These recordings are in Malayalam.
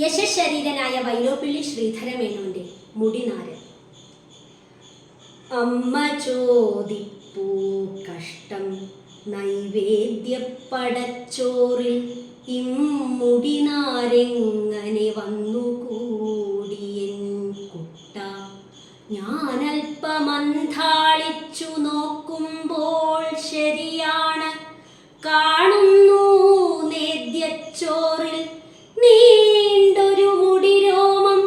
യശശരീരനായ വൈലോപ്പിള്ളി ശ്രീധരമേനോന്റെ മുടിനാര്. അമ്മ ചോദിപ്പൂ കഷ്ടം നൈവേദ്യപ്പടച്ചോറിൽ ഇമ്മുടിനാരെങ്ങനെ വന്നുകൂടിയൻ കുട്ട. ഞാനൽപ്പമന്താളിച്ചു നോക്കുമ്പോൾ ശരിയാണ് കാണുന്നു നേദ്യച്ചോറിൽ നീണ്ടൊരു മുടിരോമം.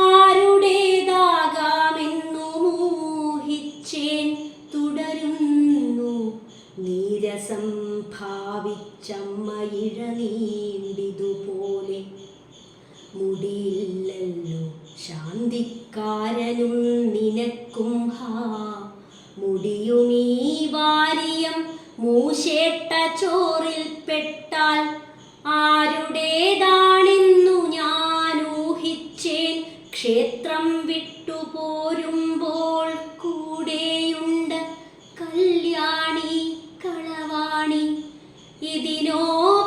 ആരുടേതാകാമെന്നു മോഹിച്ചേൻ തുടരുന്നു നീരസം ഭാവിച്ചമ്മ ഇഴനീണ്ടിതുപോലെ. മുടിയില്ലല്ലോ ശാന്തിക്കാരനും നിനക്കും ഹാ മുടിയുമീ വാരിയം മൂശേട്ട ചോറിൽ പെട്ടാൽ ആരുടേതാണെന്നു ഞാൻ ഊഹിച്ചേൻ. ക്ഷേത്രം വിട്ടുപോരുമ്പോൾ കൂടെയുണ്ട് കല്യാണി കളവാണി. ഇതിനോ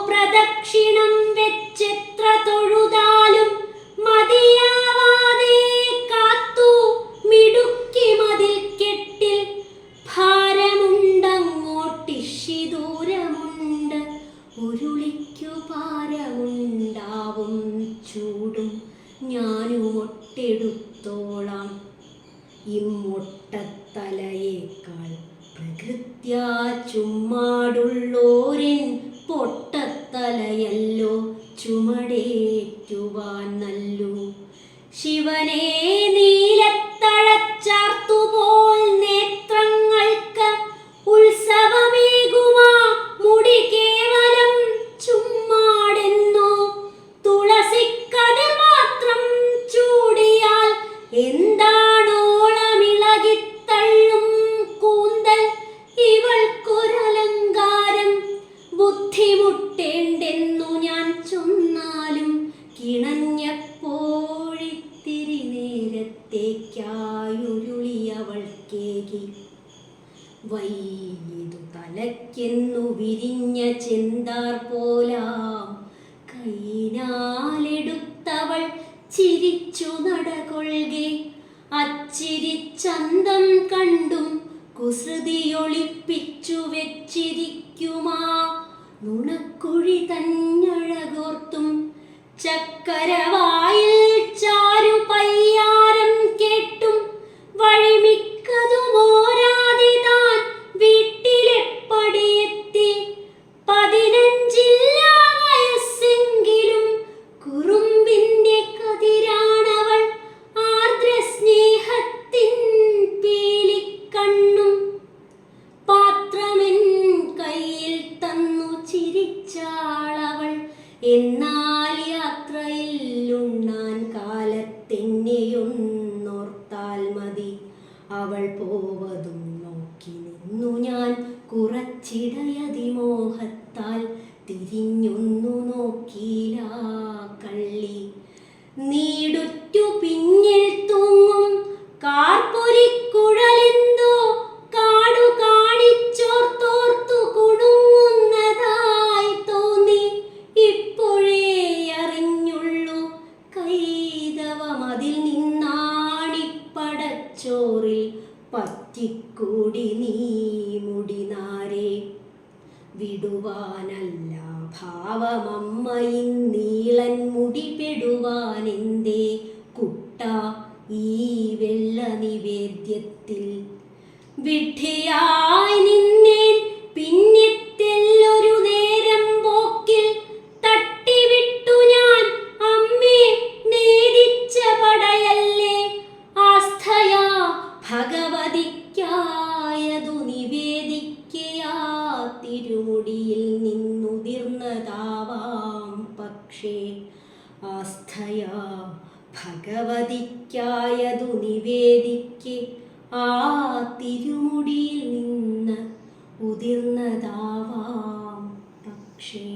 പ്രദക്ഷിണം വെച്ചെത്ര തൊഴുതാലും മതിയാവാതെ കാത്തു മിടുക്കി മതിൽ കെട്ടിൽ. ഭാരമുണ്ടങ്ങോട്ടിഷി ദൂരമുണ്ട് ഉരുളിക്കു ഭാരമുണ്ടാവും ചൂടും ഞാനുമൊട്ടെടുത്തോളാം. ഇമ്മൊട്ടത്തലയേക്കാൾ പ്രകൃത്യാ ചുമ്മാടുള്ളോരൻ പൊട്ടത്തലയല്ലോ ചുമടേറ്റുവാൻ നല്ലു. ശിവനെ നീലത്തഴച്ചാർത്തുപോൽ നേത്രങ്ങൾക്ക് ഉത്സവമേകുമാ മുടി കേവലം ചുമ്മാടെന്നോ. തുളസിക്കതിർ മാത്രം ചൂടിയാൽ എന്താണോളമിളകിത്തള്ളും കൂന്തൽ. ഇവൾക്കൊരലങ്കാരം ബുദ്ധിമുട്ടേണ്ടെന്നു ഞാൻ ചൊന്നാലും കിണഞ്ഞപ്പോഴിത്തിരി നേരത്തേക്കായുരുളിയവൾക്കേകി. വൈകിതു തലയ്ക്കെന്നു വിരിഞ്ഞ ചെന്താർ പോലാം കൈനാലെടുത്തവൾ ചിരിച്ചു നടകൊള്ളുകെ. അച്ചിരിച്ചന്തം കണ്ടും കുസൃതിയൊളിപ്പിച്ചു വെച്ചിരിക്കുമാ നുണക്കുഴി തന്നഴകോർത്തും. ചക്കരവായിൽ ചാരു പയ്യാരം കേട്ടും വഴിമിക്കതുമോരാതെ താൻ വീട്ടിലെപ്പടിയെത്തി. 15 വയസ്സെങ്കിലും കുറുമ്പിന്റെ കതിരാണവൾ. ആർദ്രസ്നേഹത്തിൻ പീലിക്കണ്ണും പാത്രമെൻ കയ്യിൽ തന്നു ചിരിച്ചാളവൾ. എന്നാൽ യാത്രയിൽ ഉണ്ണാൻ കാലത്തെന്നെയൊന്നോർത്താൽ മതി. അവൾ പോവതും നോക്കി നിന്നു ഞാൻ കുറച്ചിടയതിമോഹത്താൽ. തിരിഞ്ഞൊന്നു നോക്കീല കള്ളി. നീടുറ്റു പിന്നിൽ തൂങ്ങും കാർപ്പൊരിക്കുഴലെന്തോ കാടു കാണിച്ചോർത്തോർത്തു കുണുങ്ങുന്നതായി തോന്നി. ഇപ്പോഴേ അറിഞ്ഞുള്ളൂ കൈതവമതിൽ നിന്നാണിപ്പടച്ചോറിൽ പറ്റിക്കൂടി നീ മുടിനാരെ. വിടുവാനല്ല ഭാവമമ്മയിൻ നീളൻ മുടി പെടുവാനെന്തേ കുട്ട ഈ വെള്ള നിവേദ്യത്തിൽ. വിഡ്ഢിയായി നിന്നേൻ പിന്നിത്തെല്ലൊരു നേരം പോക്കിൽ. തട്ടിവിട്ടു ഞാൻ അമ്മേ നേദിച്ച പടയല്ലേ. ആസ്ഥയാ ഭഗവതിക്കായതു നിവേദിക്കയാ തിരുമുടിയിൽ നിന്നുതിർന്നതാവാം പക്ഷേ. ആസ്ഥയാ ഭഗവതിക്കായതു നിവേദിക്കെ ആ തിരുമുടിയിൽ നിന്ന് ഉതിർന്നതാവാം പക്ഷേ.